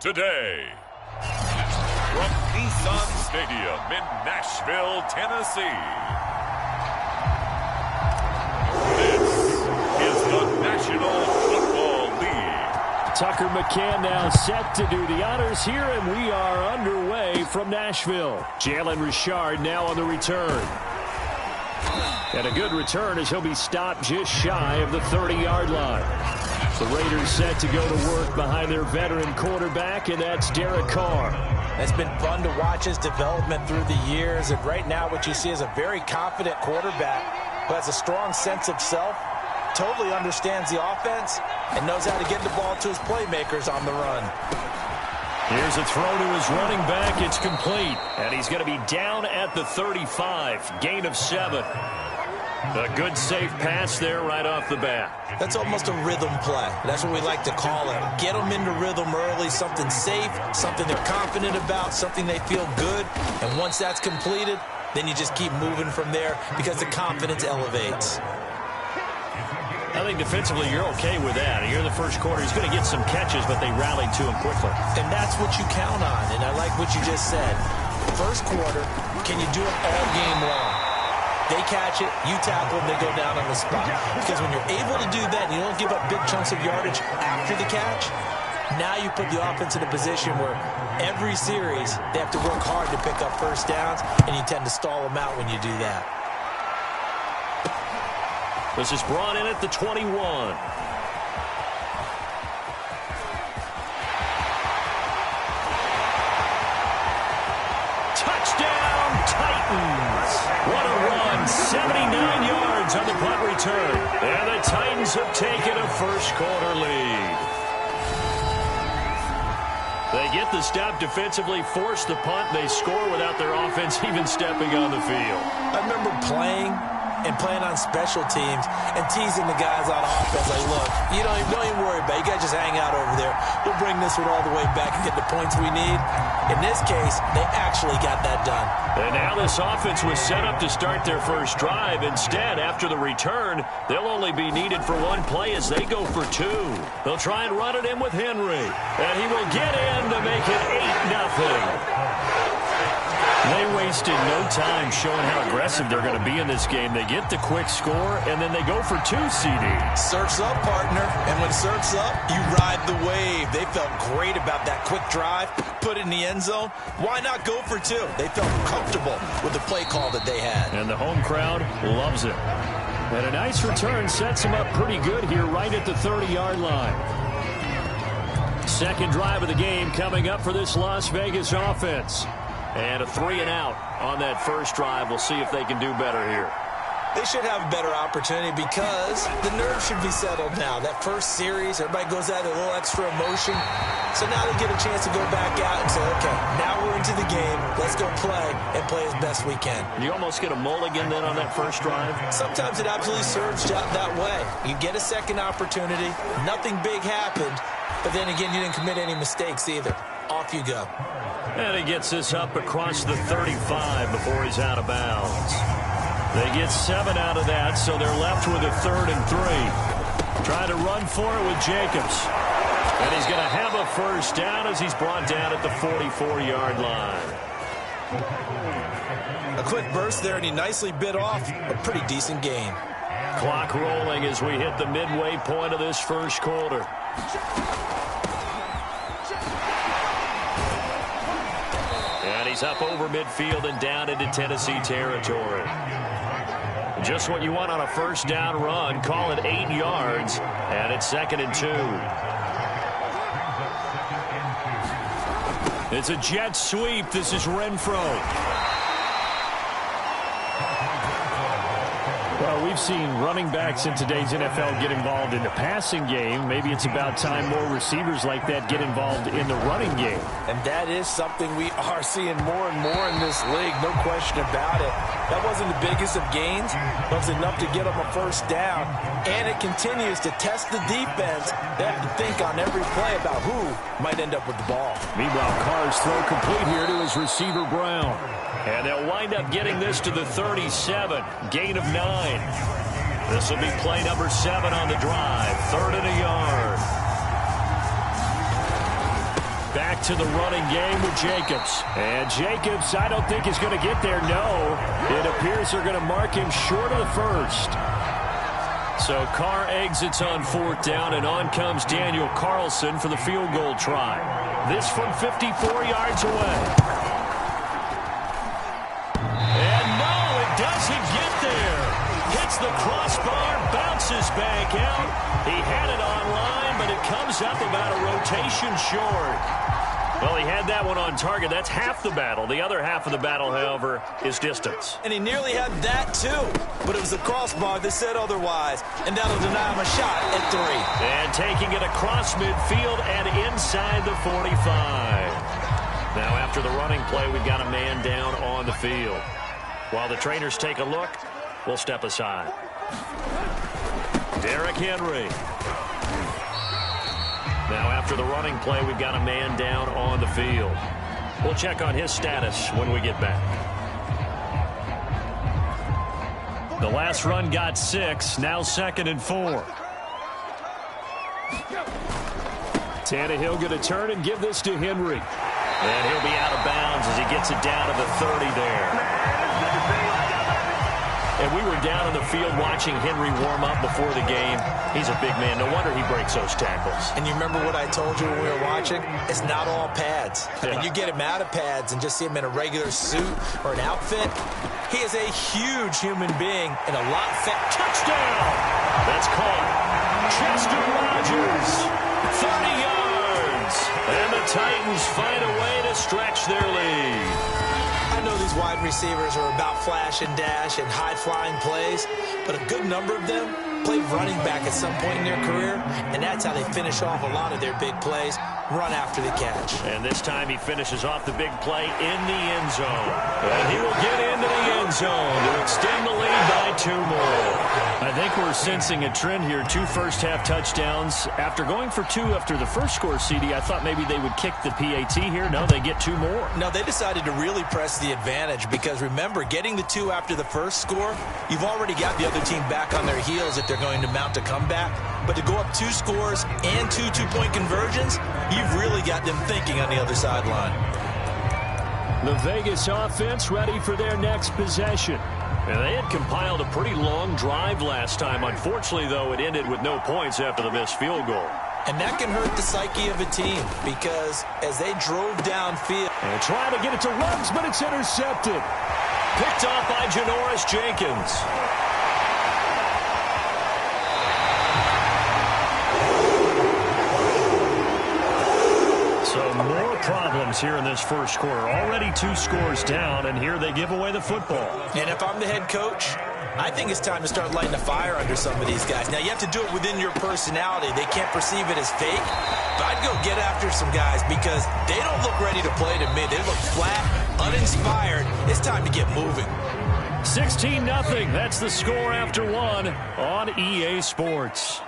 today. From Nissan Stadium in Nashville, Tennessee. This is the National Football League. Tucker McCann now set to do the honors here, and we are underway from Nashville. Jalen Richard now on the return. And a good return as he'll be stopped just shy of the 30-yard line. The Raiders set to go to work behind their veteran quarterback, and that's Derek Carr. It's been fun to watch his development through the years, and right now what you see is a very confident quarterback who has a strong sense of self, totally understands the offense, and knows how to get the ball to his playmakers on the run. Here's a throw to his running back. It's complete, and he's going to be down at the 35, gain of 7. A good, safe pass there right off the bat. That's almost a rhythm play. That's what we like to call it. Get them into rhythm early, something safe, something they're confident about, something they feel good. And once that's completed, then you just keep moving from there because the confidence elevates. I think defensively you're okay with that. Here in the first quarter, he's going to get some catches, but they rallied to him quickly. And that's what you count on, and I like what you just said. First quarter, can you do it all game long? They catch it, you tackle them, they go down on the spot. Because when you're able to do that and you don't give up big chunks of yardage after the catch, now you put the offense in a position where every series they have to work hard to pick up first downs, and you tend to stall them out when you do that. This is brought in at the 21. Touchdown, Titans. What a run. 79 yards on the punt return. And the Titans have taken a first-quarter lead. They get the stop defensively, force the punt. They score without their offense even stepping on the field. I remember playing on special teams and teasing the guys on offense like, look, you don't even worry about it. You guys just hang out over there. We'll bring this one all the way back and get the points we need. In this case, they actually got that done. And now this offense was set up to start their first drive. Instead, after the return, they'll only be needed for one play as they go for 2. They'll try and run it in with Henry. And he will get in to make it 8-0. They wasted no time showing how aggressive they're going to be in this game. They get the quick score, and then they go for 2, CD. Surf's up, partner. And when surf's up, you ride the wave. They felt great about that quick drive, put it in the end zone. Why not go for 2? They felt comfortable with the play call that they had. And the home crowd loves it. And a nice return sets them up pretty good here right at the 30-yard line. Second drive of the game coming up for this Las Vegas offense. And a 3-and-out on that first drive. We'll see if they can do better here. They should have a better opportunity because the nerves should be settled now. That first series, everybody goes out with a little extra emotion. So now they get a chance to go back out and say, okay, now we're into the game. Let's go play and play as best we can. You almost get a mulligan then on that first drive? Sometimes it absolutely serves that way. You get a second opportunity. Nothing big happened. But then again, you didn't commit any mistakes either. Off you go. And he gets this up across the 35 before he's out of bounds. They get 7 out of that, so they're left with a 3rd and 3. Trying to run for it with Jacobs. And he's going to have a first down as he's brought down at the 44-yard line. A quick burst there, and he nicely bit off a pretty decent gain. Clock rolling as we hit the midway point of this first quarter. And he's up over midfield and down into Tennessee territory. Just what you want on a first down run. Call it 8 yards, and it's 2nd and 2. It's a jet sweep. This is Renfro. Well, we've seen running backs in today's NFL get involved in the passing game. Maybe it's about time more receivers like that get involved in the running game. And that is something we are seeing more and more in this league, no question about it. That wasn't the biggest of gains, but it was enough to get them a first down. And it continues to test the defense. They have to think on every play about who might end up with the ball. Meanwhile, Carr's throw complete here to his receiver, Brown. And they'll wind up getting this to the 37. Gain of 9. This will be play number 7 on the drive. 3rd and a yard. back to the running game with Jacobs. And Jacobs, I don't think is going to get there. No, it appears they're going to mark him short of the first. So Carr exits on 4th down, and on comes Daniel Carlson for the field goal try. This from 54 yards away. And no, it doesn't get there. Hits the crossbar, bounces back out. He had it online, but it comes up about a rotation short. Well, he had that one on target. That's half the battle. The other half of the battle, however, is distance. And he nearly had that, too. But it was the crossbar that said otherwise. And that'll deny him a shot at 3. And taking it across midfield and inside the 45. Now, after the running play, we've got a man down on the field. While the trainers take a look, we'll step aside. Derrick Henry. Now, after the running play, we've got a man down on the field. We'll check on his status when we get back. The last run got 6, now 2nd and 4. Tannehill going to turn and give this to Henry. And he'll be out of bounds as he gets it down to the 30 there. And we were down in the field watching Henry warm up before the game. He's a big man. No wonder he breaks those tackles. And you remember what I told you when we were watching? It's not all pads. I mean, you get him out of pads and just see him in a regular suit or an outfit. He is a huge human being and a lot fat. Touchdown! That's caught. Chester Rogers, 30 yards. And the Titans find a way to stretch their lead. I know these wide receivers are about flash and dash and high-flying plays, but a good number of them played running back at some point in their career, and that's how they finish off a lot of their big plays, run after the catch. And this time he finishes off the big play in the end zone. And he will get into the end zone to extend the lead by 2 more. I think we're sensing a trend here. 2 first-half touchdowns. After going for 2 after the first score, CD, I thought maybe they would kick the PAT here. No, they get 2 more. No, they decided to really press the advantage because, remember, getting the 2 after the first score, you've already got the other team back on their heels if they're going to mount a comeback. But to go up 2 scores and 2 two-point conversions, you've really got them thinking on the other sideline. The Vegas offense ready for their next possession. And they had compiled a pretty long drive last time. Unfortunately, though, it ended with no points after the missed field goal. And that can hurt the psyche of a team because as they drove downfield. And trying to get it to Ruggs, but it's intercepted. Picked off by Janoris Jenkins. So more problems here in this first quarter. Already 2 scores down, and here they give away the football. And if I'm the head coach, I think it's time to start lighting a fire under some of these guys. Now, you have to do it within your personality. They can't perceive it as fake. But I'd go get after some guys because they don't look ready to play to me. They look flat, uninspired. It's time to get moving. 16-0. That's the score after 1 on EA Sports.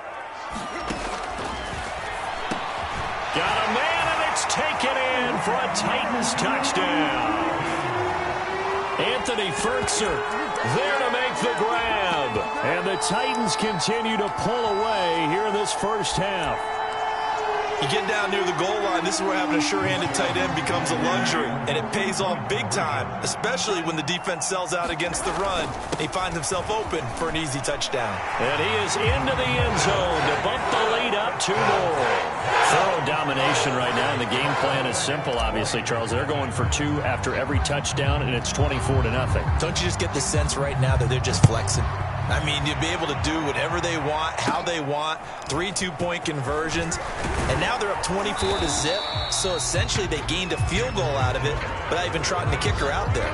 Got a man, and it's taken in for a Titans touchdown. Anthony Ferkser there to make the grab. And the Titans continue to pull away here in this first half. You get down near the goal line, this is where having a sure-handed tight end becomes a luxury. And it pays off big time, especially when the defense sells out against the run. He finds himself open for an easy touchdown. And he is into the end zone to bump the lead up 2 more. Thorough domination right now, and the game plan is simple, obviously, Charles. They're going for 2 after every touchdown, and it's 24-0. Don't you just get the sense right now that they're just flexing? I mean, you'll be able to do whatever they want, how they want, 3 two-point conversions. And now they're up 24-0. So essentially they gained a field goal out of it without even trotting the kicker out there.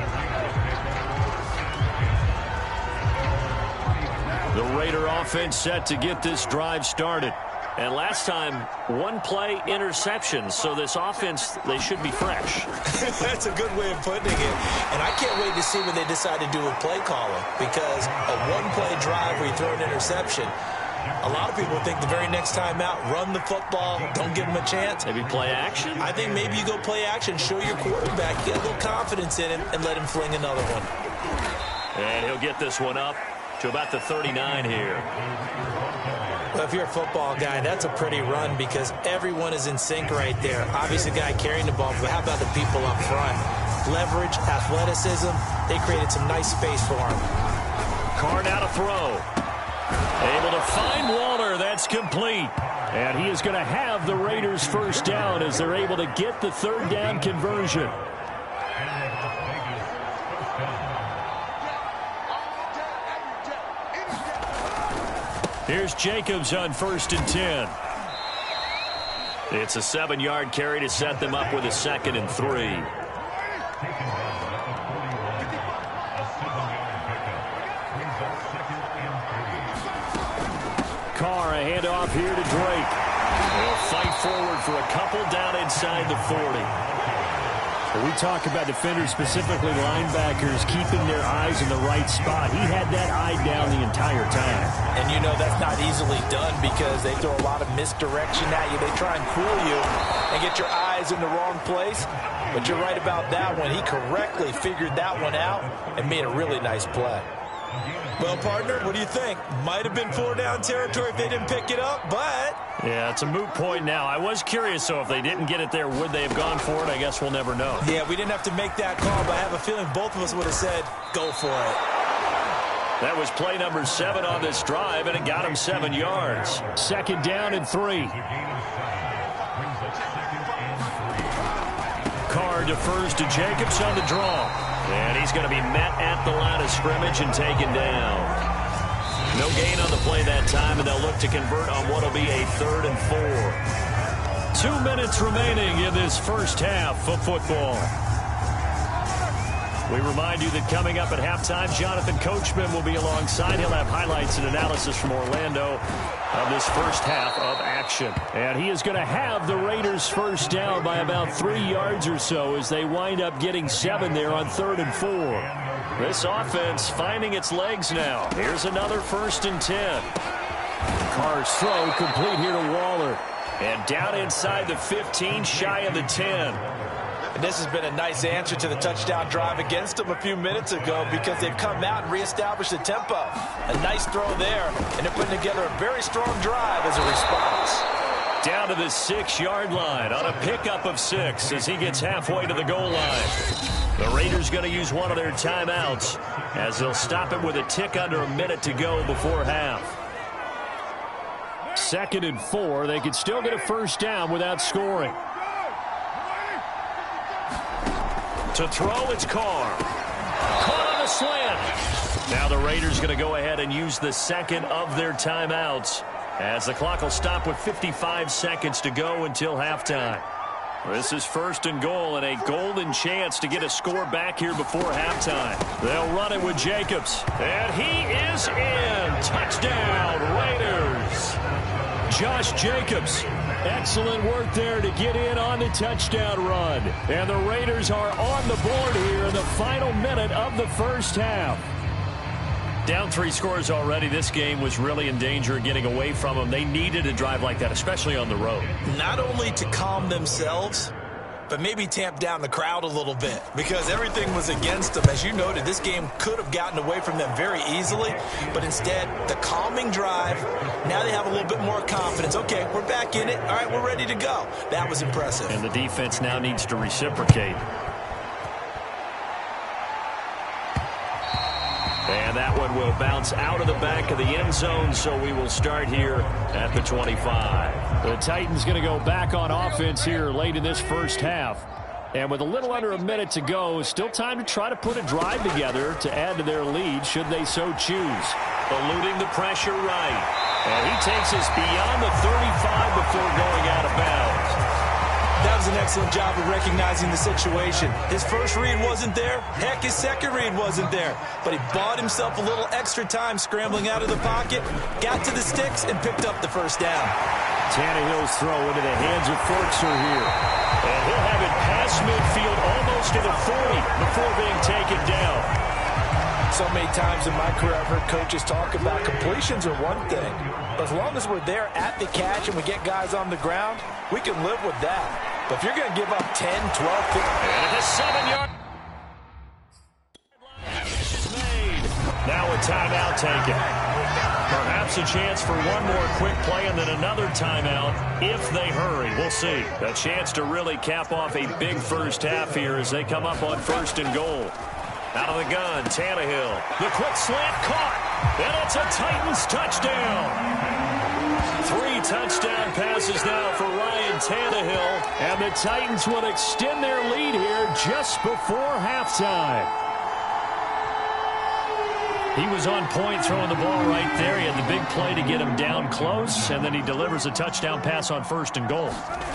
The Raider offense set to get this drive started. And last time, 1 play interception. So this offense, they should be fresh. That's a good way of putting it. And I can't wait to see what they decide to do with play calling. Because a 1-play drive where you throw an interception, a lot of people think the very next time out, run the football, don't give them a chance. Maybe play action? I think maybe you go play action, show your quarterback, get a little confidence in him, and let him fling another one. And he'll get this one up to about the 39 here. Well, if you're a football guy, that's a pretty run because everyone is in sync right there. Obviously, the guy carrying the ball, but how about the people up front? Leverage, athleticism, they created some nice space for him. Carr now to throw. Able to find Waller. That's complete. And he is going to have the Raiders first down as they're able to get the third down conversion. Here's Jacobs on 1st and 10. It's a 7-yard carry to set them up with a 2nd and 3. Carr, a handoff here to Drake. They'll fight forward for a couple down inside the 40. We talk about defenders, specifically linebackers, keeping their eyes in the right spot. He had that eye down the entire time. And you know that's not easily done because they throw a lot of misdirection at you. They try and fool you and get your eyes in the wrong place. But you're right about that one. He correctly figured that one out and made a really nice play. Well, partner, what do you think? Might have been 4-down territory if they didn't pick it up, but... Yeah, it's a moot point now. I was curious, so if they didn't get it there, would they have gone for it? I guess we'll never know. Yeah, we didn't have to make that call, but I have a feeling both of us would have said, go for it. That was play number 7 on this drive, and it got him 7 yards. 2nd down and 3. Carr defers to Jacobs on the draw. And he's going to be met at the line of scrimmage and taken down. No gain on the play that time, and they'll look to convert on what will be a 3rd and 4. 2 minutes remaining in this first half of football. We remind you that coming up at halftime, Jonathan Coachman will be alongside. He'll have highlights and analysis from Orlando of this first half of action. And he is going to have the Raiders first down by about 3 yards or so as they wind up getting 7 there on 3rd and 4. This offense finding its legs now. Here's another 1st and 10. Carr's throw complete here to Waller. And down inside the 15, shy of the 10. And this has been a nice answer to the touchdown drive against them a few minutes ago because they've come out and reestablished the tempo. A nice throw there, and they're putting together a very strong drive as a response. Down to the 6-yard line on a pickup of 6 as he gets halfway to the goal line. The Raiders going to use one of their timeouts as they'll stop it with a tick under a minute to go before half. 2nd and 4. They could still get a first down without scoring. To throw, it's Carr. Caught on a slant. Now the Raiders going to go ahead and use the 2nd of their timeouts as the clock will stop with 55 seconds to go until halftime. This is 1st and goal and a golden chance to get a score back here before halftime. They'll run it with Jacobs. And he is in. Touchdown, Raiders. Josh Jacobs. Excellent work there to get in on the touchdown run. And the Raiders are on the board here in the final minute of the first half. Down 3 scores already. This game was really in danger of getting away from them. They needed a drive like that, especially on the road. Not only to calm themselves, but maybe tamp down the crowd a little bit because everything was against them. As you noted, this game could have gotten away from them very easily, but instead, the calming drive, now they have a little bit more confidence. Okay, we're back in it. All right, we're ready to go. That was impressive. And the defense now needs to reciprocate. And that one will bounce out of the back of the end zone, so we will start here at the 25. The Titans going to go back on offense here late in this first half. And with a little under a minute to go, still time to try to put a drive together to add to their lead should they so choose. Eluding the pressure right. And he takes us beyond the 35 before going out of bounds. That was an excellent job of recognizing the situation. His first read wasn't there. Heck, his second read wasn't there. But he bought himself a little extra time scrambling out of the pocket, got to the sticks, and picked up the first down. Tannehill's throw into the hands of Forkser here. And he'll have it past midfield almost to the 40 before being taken down. So many times in my career I've heard coaches talk about completions are one thing. But as long as we're there at the catch and we get guys on the ground, we can live with that. But if you're going to give up 10, 12, 15... And a 7-yard... Now a timeout taken. Perhaps perhaps a chance for one more quick play and then another timeout if they hurry. We'll see. A chance to really cap off a big first half here as they come up on 1st and goal. Out of the gun, Tannehill. The quick slant caught. And it's a Titans touchdown. 3 touchdown passes now for Ryan Tannehill. And the Titans will extend their lead here just before halftime. He was on point throwing the ball right there. He had the big play to get him down close, and then he delivers a touchdown pass on 1st and goal.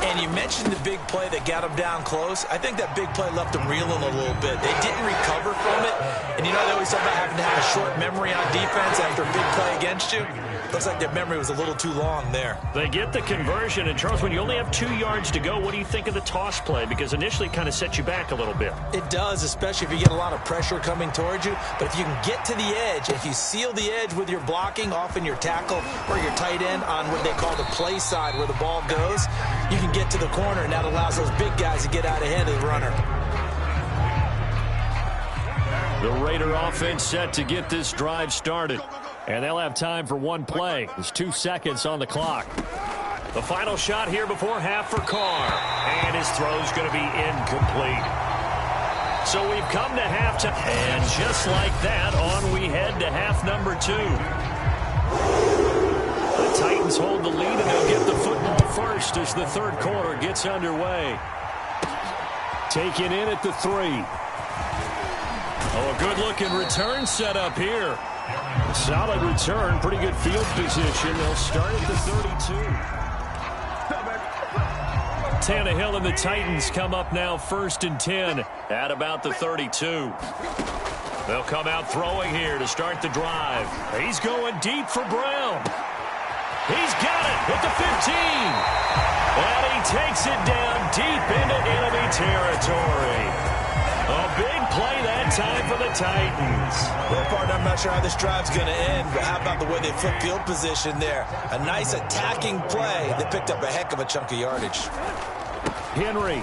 And you mentioned the big play that got him down close. I think that big play left him reeling a little bit. They didn't recover from it. And you know they always talk about having to have a short memory on defense after a big play against you. Looks like their memory was a little too long there. They get the conversion. And, Charles, when you only have 2 yards to go, what do you think of the toss play? Because initially it kind of sets you back a little bit. It does, especially if you get a lot of pressure coming towards you. But if you can get to the edge, if you seal the edge with your blocking, often your tackle or your tight end on what they call the play side where the ball goes, you can get to the corner, and that allows those big guys to get out ahead of the runner. The Raider offense set to get this drive started. And they'll have time for one play. There's 2 seconds on the clock. The final shot here before half for Carr. And his throw's going to be incomplete. So we've come to halftime. And just like that, on we head to half number 2. The Titans hold the lead, and they'll get the football first as the 3rd quarter gets underway. Taken in at the 3. Oh, a good-looking return set up here. Solid return, pretty good field position. They'll start at the 32. Tannehill and the Titans come up now 1st and 10 at about the 32. They'll come out throwing here to start the drive. He's going deep for Brown. He's got it at the 15. And he takes it down deep into enemy territory. A big play that time for the Titans. Well, partner, I'm not sure how this drive's going to end, but how about the way they flip field position there? A nice attacking play. They picked up a heck of a chunk of yardage. Henry.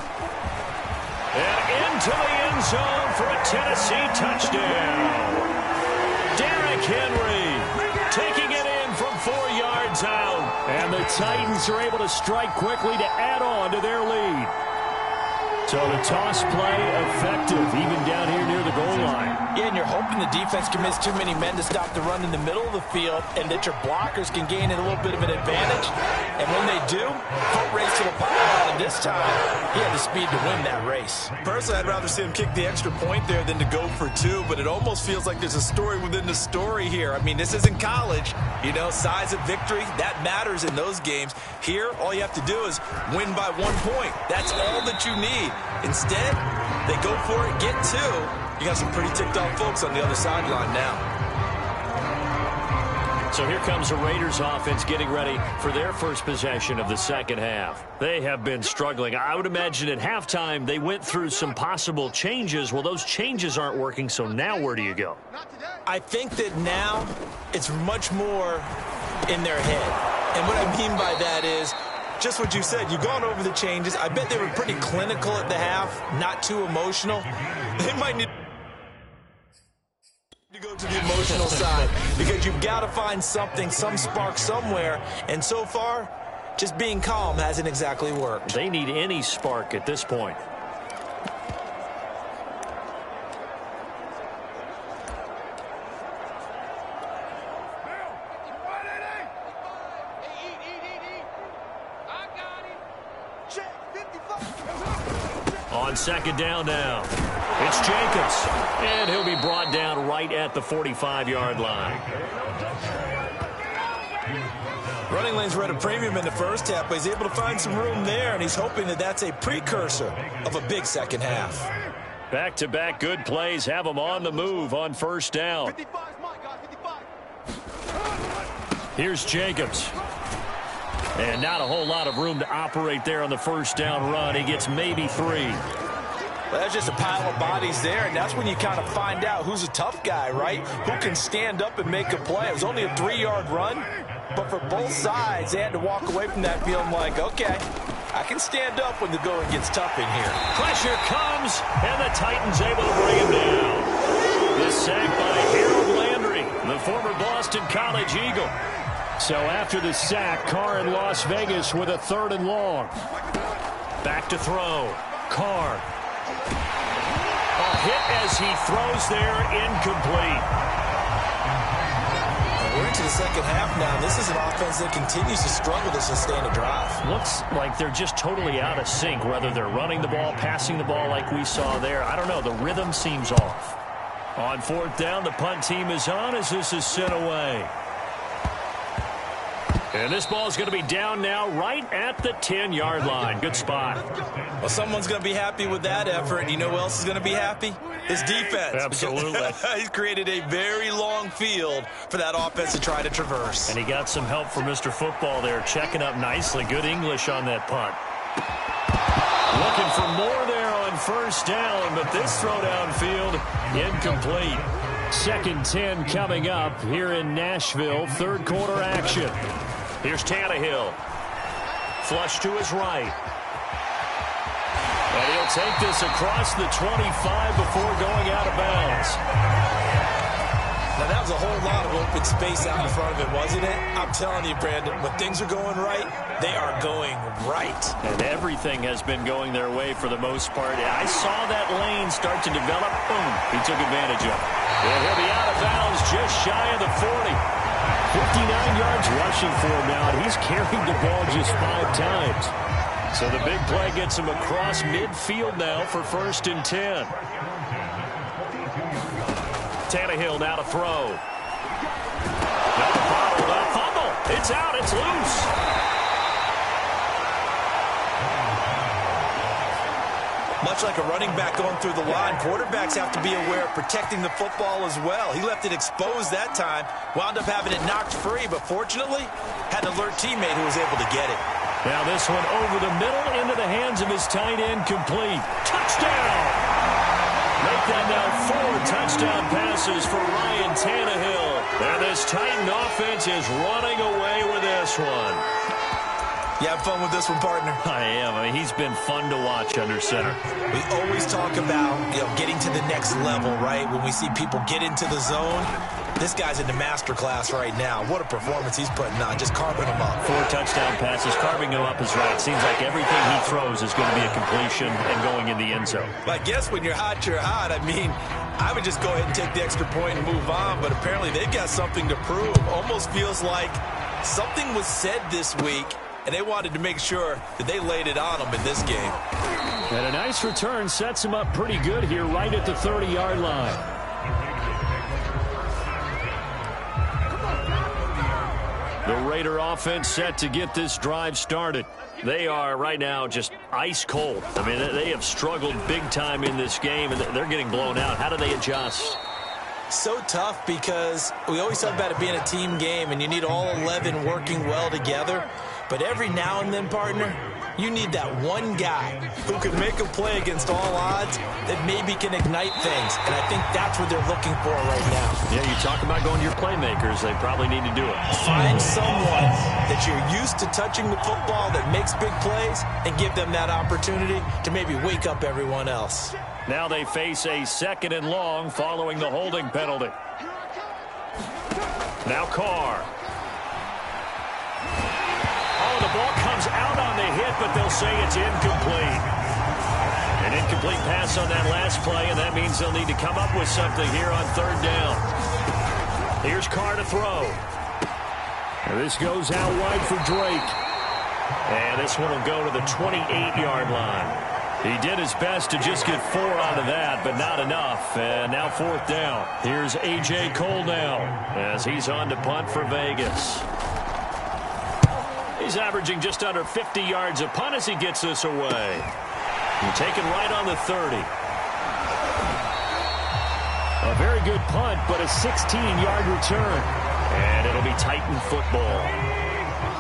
And into the end zone for a Tennessee touchdown. Derrick Henry taking it in from 4 yards out. And the Titans are able to strike quickly to add on to their lead. So the toss play effective, even down here near the goal line. Yeah, and you're hoping the defense commits too many men to stop the run in the middle of the field and that your blockers can gain a little bit of an advantage. And when they do, foot race to the pile, and this time, he had the speed to win that race. Personally, I'd rather see him kick the extra point there than to go for 2, but it almost feels like there's a story within the story here. I mean, this isn't college. You know, size of victory, that matters in those games. Here, all you have to do is win by 1 point. That's all that you need. Instead, they go for it, get 2. You got some pretty ticked-off folks on the other sideline now. So here comes the Raiders offense getting ready for their first possession of the second half. They have been struggling. I would imagine at halftime they went through some possible changes. Well, those changes aren't working, so now where do you go? I think that now it's much more in their head. And what I mean by that is just what you said. You've gone over the changes. I bet they were pretty clinical at the half, not too emotional. They might need to go to the emotional side because you've got to find something, some spark somewhere. And so far, just being calm hasn't exactly worked. They need any spark at this point. On second down now, it's Jacobs, and he'll be brought down right at the 45-yard line. Running lanes were at a premium in the first half, but he's able to find some room there, and he's hoping that that's a precursor of a big second half. Back-to-back good plays have him on the move on first down. Here's Jacobs. And not a whole lot of room to operate there on the first down run. He gets maybe 3. Well, that's just a pile of bodies there, and that's when you kind of find out who's a tough guy, right? Who can stand up and make a play. It was only a 3-yard run, but for both sides, they had to walk away from that feeling like, okay, I can stand up when the going gets tough in here. Pressure comes, and the Titans able to bring him down. The sack by Harold Landry, the former Boston College Eagle. So after the sack, Carr in Las Vegas with a 3rd and long. Back to throw. Carr. A hit as he throws there, incomplete. We're into the second half now. This is an offense that continues to struggle to sustain a drive. Looks like they're just totally out of sync, whether they're running the ball, passing the ball like we saw there. I don't know. The rhythm seems off. On 4th down, the punt team is on as this is sent away. And this ball is going to be down now right at the 10-yard line. Good spot. Well, someone's going to be happy with that effort. You know who else is going to be happy? His defense. Absolutely. He's created a very long field for that offense to try to traverse. And he got some help from Mr. Football there, checking up nicely. Good English on that punt. Looking for more there on 1st down, but this throw downfield, incomplete. 2nd 10 coming up here in Nashville. 3rd quarter action. Here's Tannehill. Flush to his right. And he'll take this across the 25 before going out of bounds. Now, that was a whole lot of open space out in front of it, wasn't it? I'm telling you, Brandon, when things are going right, they are going right. And everything has been going their way for the most part. I saw that lane start to develop. Boom. He took advantage of it. And he'll be out of bounds just shy of the 40. 59 yards rushing for him now, and he's carried the ball just 5 times. So the big play gets him across midfield now for 1st and 10. Tannehill now to throw. Now bottled up. Fumble. It's out. It's loose. Much like a running back going through the line, quarterbacks have to be aware of protecting the football as well. He left it exposed that time, wound up having it knocked free, but fortunately had an alert teammate who was able to get it. Now this one over the middle into the hands of his tight end, complete. Touchdown! Make that now 4 touchdown passes for Ryan Tannehill. And this Titan offense is running away with this one. You have fun with this one, partner? I am. I mean, he's been fun to watch under center. We always talk about, getting to the next level, right? When we see people get into the zone, this guy's in the master class right now. What a performance he's putting on, just carving them up. 4 touchdown passes, carving them up is right. Seems like everything he throws is going to be a completion and going in the end zone. I guess when you're hot, you're hot. I mean, I would just go ahead and take the extra point and move on, but apparently they've got something to prove. Almost feels like something was said this week, and they wanted to make sure that they laid it on them in this game. And a nice return sets him up pretty good here right at the 30-yard line. The Raider offense set to get this drive started. They are right now just ice cold. I mean, they have struggled big time in this game, and they're getting blown out. How do they adjust? So tough because we always talk about it being a team game, and you need all 11 working well together. But every now and then, partner, you need that one guy who can make a play against all odds that maybe can ignite things. And I think that's what they're looking for right now. Yeah, you talk about going to your playmakers. They probably need to do it. Find someone that you're used to touching the football that makes big plays and give them that opportunity to maybe wake up everyone else. Now they face a 2nd and long following the holding penalty. Now Carr. The ball comes out on the hit, but they'll say it's incomplete. An incomplete pass on that last play, and that means they'll need to come up with something here on 3rd down. Here's Carr to throw. And this goes out wide for Drake. And this one will go to the 28-yard line. He did his best to just get 4 out of that, but not enough. And now 4th down. Here's A.J. Cole now as he's on to punt for Vegas. He's averaging just under 50 yards a punt as he gets this away. He's taken right on the 30. A very good punt, but a 16-yard return. And it'll be Titan football.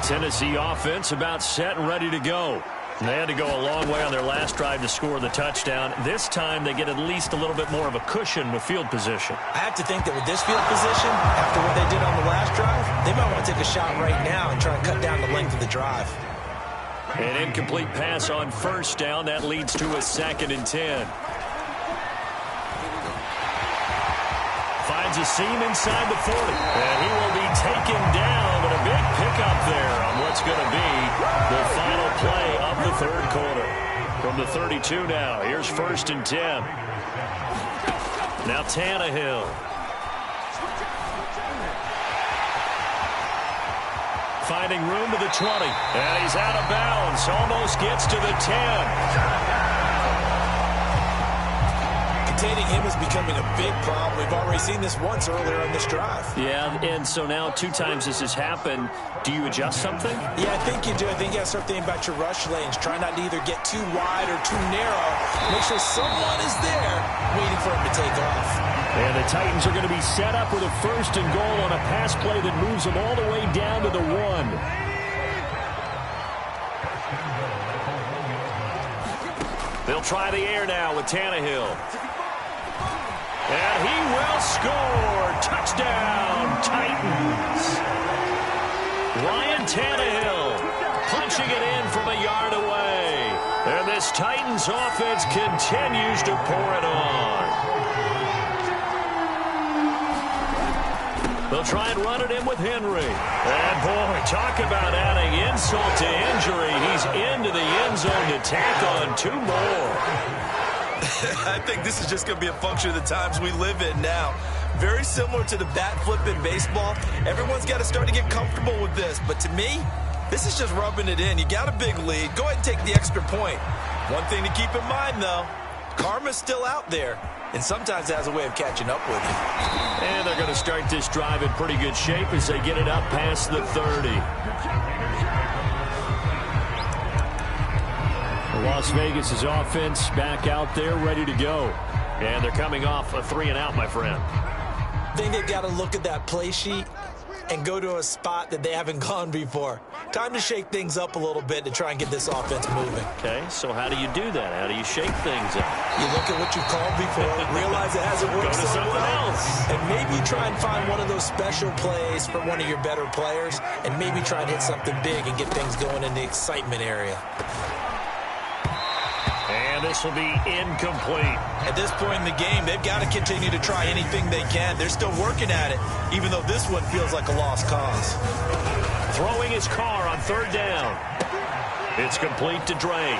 Tennessee offense about set and ready to go. They had to go a long way on their last drive to score the touchdown. This time they get at least a little bit more of a cushion with field position. I have to think that with this field position, after what they did on the last drive, they might want to take a shot right now and try to cut down the length of the drive. An incomplete pass on 1st down. That leads to a 2nd and 10. Finds a seam inside the 40. And he will be taken down, but a big pickup there on what's going to be the final play of the third quarter. From the 32 now, here's 1st and 10. Now Tannehill. Finding room to the 20. And he's out of bounds. Almost gets to the 10. Containing him is becoming a big problem. We've already seen this once earlier on this drive. Yeah, and so now 2 times this has happened. Do you adjust something? Yeah, I think you do. I think you got to start thinking about your rush lanes. Try not to either get too wide or too narrow. Make sure someone is there waiting for him to take off. And the Titans are going to be set up with a 1st and goal on a pass play that moves them all the way down to the 1. They'll try the air now with Tannehill. And he will score. Touchdown, Titans. Ryan Tannehill punching it in from a yard away. And this Titans offense continues to pour it on. They'll try and run it in with Henry. And, boy, talk about adding insult to injury. He's into the end zone to tack on 2 more. I think this is just going to be a function of the times we live in now. Very similar to the bat flip in baseball. Everyone's got to start to get comfortable with this. But to me, this is just rubbing it in. You got a big lead. Go ahead and take the extra point. One thing to keep in mind, though, karma's still out there. And sometimes it has a way of catching up with you. And they're going to start this drive in pretty good shape as they get it up past the 30. Las Vegas' offense back out there ready to go. And they're coming off a 3-and-out, my friend. I think they've got to look at that play sheet and go to a spot that they haven't gone before. Time to shake things up a little bit to try and get this offense moving. Okay, so how do you do that? How do you shake things up? You look at what you've called before, realize it hasn't worked Go to so something well, else. and maybe try and find one of those special plays for one of your better players, and maybe try and hit something big and get things going in the excitement area. And this will be incomplete. At this point in the game, they've got to continue to try anything they can. They're still working at it, even though this one feels like a lost cause. Throwing his car on 3rd down. It's complete to Drake.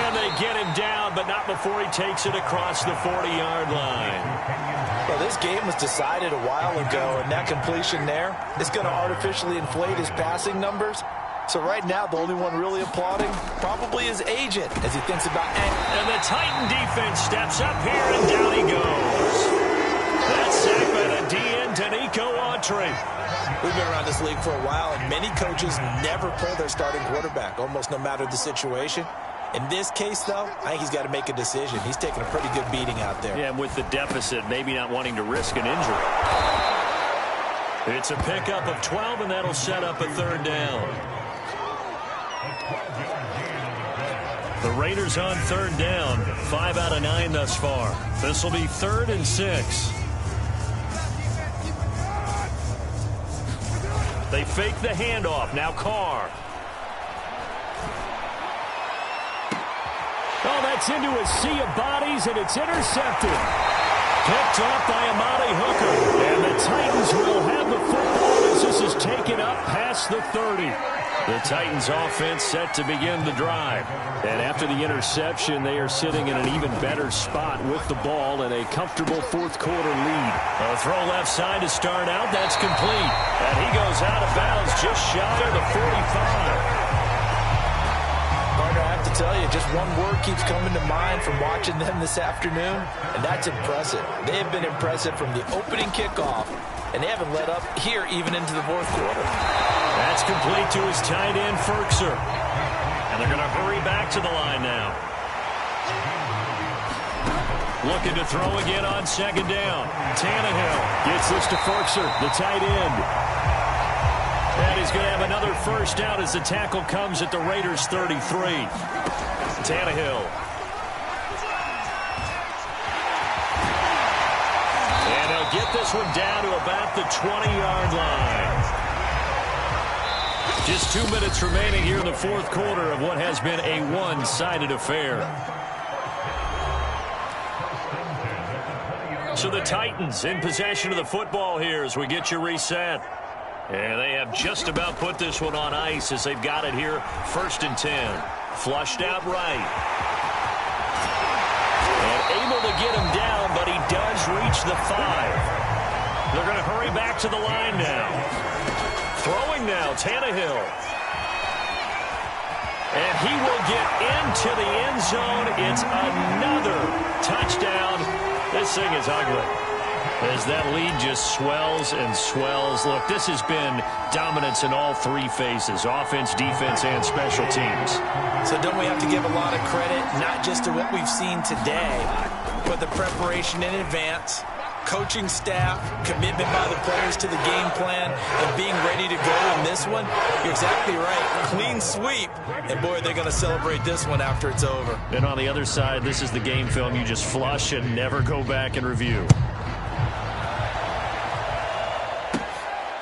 And they get him down, but not before he takes it across the 40-yard line. Well, this game was decided a while ago, and that completion there is going to artificially inflate his passing numbers. So right now, the only one really applauding probably his agent as he thinks about it. And the Titan defense steps up here, and down he goes. That's sacked by the DN, Danico Autry. We've been around this league for a while, and many coaches never pull their starting quarterback, almost no matter the situation. In this case, though, I think he's got to make a decision. He's taking a pretty good beating out there. Yeah, and with the deficit, maybe not wanting to risk an injury. It's a pickup of 12, and that'll set up a 3rd down. The Raiders on 3rd down, 5 out of 9 thus far. This will be 3rd and 6. They fake the handoff. Now Carr. Oh, that's into a sea of bodies, and it's intercepted. Picked off by Amari Hooker. And the Titans will have the football as this is taken up past the 30. The Titans offense set to begin the drive. And after the interception, they are sitting in an even better spot with the ball and a comfortable 4th quarter lead. A throw left side to start out. That's complete. And he goes out of bounds just shy of the 45. Partner, I have to tell you, just one word keeps coming to mind from watching them this afternoon, and that's impressive. They have been impressive from the opening kickoff, and they haven't let up here even into the 4th quarter. That's complete to his tight end, Ferkser. And they're going to hurry back to the line now. Looking to throw again on 2nd down. Tannehill gets this to Ferkser, the tight end. And he's going to have another 1st down as the tackle comes at the Raiders' 33. Tannehill. And he'll get this one down to about the 20-yard line. Just 2 minutes remaining here in the 4th quarter of what has been a one-sided affair. So the Titans in possession of the football here as we get you reset. And they have just about put this one on ice as they've got it here. 1st and 10. Flushed out right. And able to get him down, but he does reach the 5. They're going to hurry back to the line now. Throwing now, Tannehill. And he will get into the end zone. It's another touchdown. This thing is ugly as that lead just swells and swells. Look, this has been dominance in all 3 phases, offense, defense, and special teams. So don't we have to give a lot of credit, not just to what we've seen today, but the preparation in advance, coaching staff, commitment by the players to the game plan, and being ready to go in this one? You're exactly right. Clean sweep. And, boy, they're going to celebrate this one after it's over. And on the other side, this is the game film you just flush and never go back and review.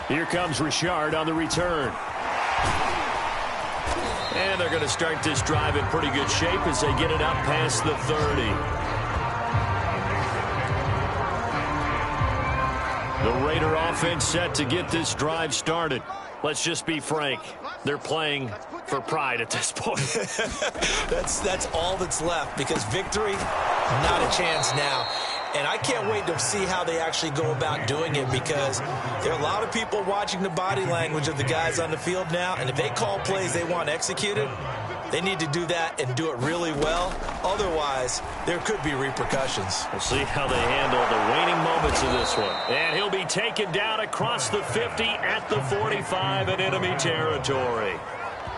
Here comes Richard on the return. And they're going to start this drive in pretty good shape as they get it up past the 30. The Raider offense set to get this drive started. Let's just be frank. They're playing for pride at this point. That's all that's left, because victory, not a chance now. And I can't wait to see how they actually go about doing it, because there are a lot of people watching the body language of the guys on the field now, and if they call plays they want executed, they need to do that and do it really well. Otherwise, there could be repercussions. We'll see how they handle the waning moments of this one. And he'll be taken down across the 50 at the 45 in enemy territory.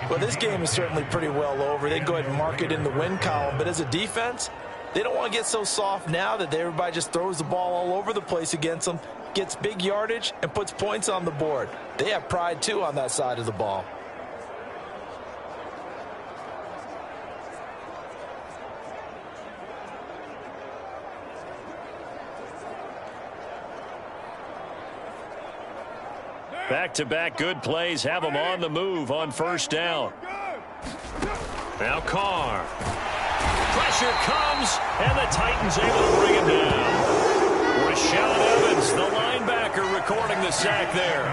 Well, this game is certainly pretty well over. They go ahead and mark it in the win column, but as a defense, they don't want to get so soft now that everybody just throws the ball all over the place against them, gets big yardage, and puts points on the board. They have pride, too, on that side of the ball. Back-to-back good plays have them on the move on 1st down. Now Carr. Pressure comes, and the Titans able to bring him down. Rashaan Evans, the linebacker, recording the sack there.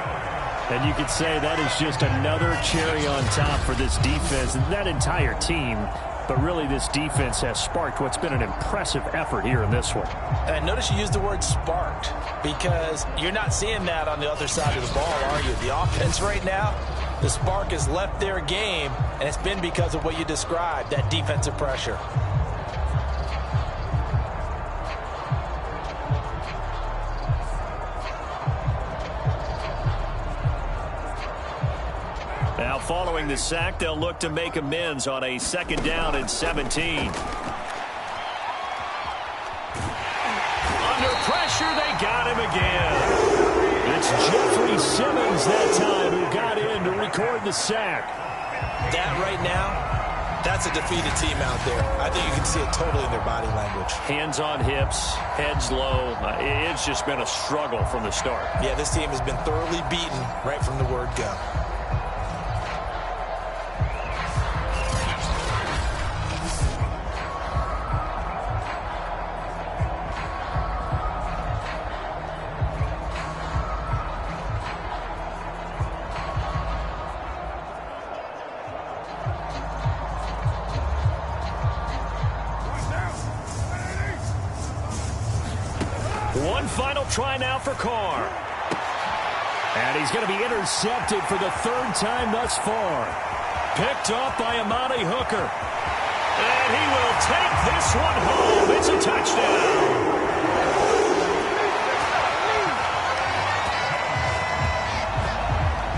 And you could say that is just another cherry on top for this defense and that entire team. But really, this defense has sparked what's been an impressive effort here in this one. And I notice you used the word sparked, because you're not seeing that on the other side of the ball, are you? The offense right now, the spark has left their game, and it's been because of what you described, that defensive pressure. Now, following the sack, they'll look to make amends on a 2nd down and 17. Under pressure, they got him again. It's Jeffrey Simmons that time who got in to record the sack. That right now, that's a defeated team out there. I think you can see it totally in their body language. Hands on hips, heads low. It's just been a struggle from the start. Yeah, this team has been thoroughly beaten right from the word go. One final try now for Carr. And he's going to be intercepted for the 3rd time thus far. Picked off by Amani Hooker. And he will take this one home. It's a touchdown.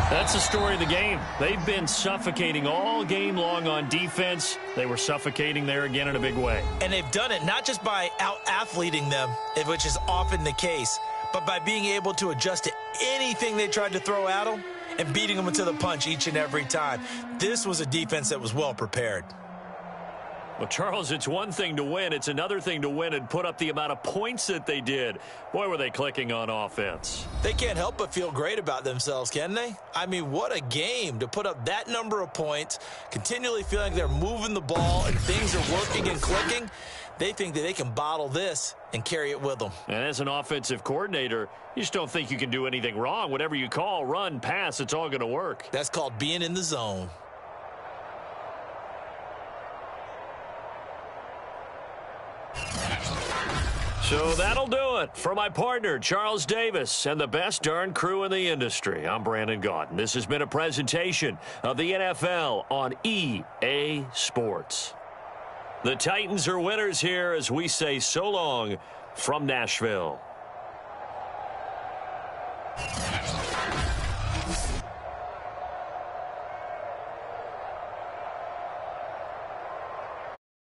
That's the story of the game. They've been suffocating all game long on defense. They were suffocating there again in a big way. And they've done it not just by out-athleting them, which is often the case, but by being able to adjust to anything they tried to throw at them and beating them to the punch each and every time. This was a defense that was well prepared. Well, Charles, it's one thing to win. It's another thing to win and put up the amount of points that they did. Boy, were they clicking on offense. They can't help but feel great about themselves, can they? I mean, what a game to put up that number of points, continually feeling like they're moving the ball and things are working and clicking. They think that they can bottle this and carry it with them. And as an offensive coordinator, you just don't think you can do anything wrong. Whatever you call, run, pass, it's all going to work. That's called being in the zone. So that'll do it for my partner, Charles Davis, and the best darn crew in the industry. I'm Brandon Gaudin. This has been a presentation of the NFL on EA Sports. The Titans are winners here as we say so long from Nashville.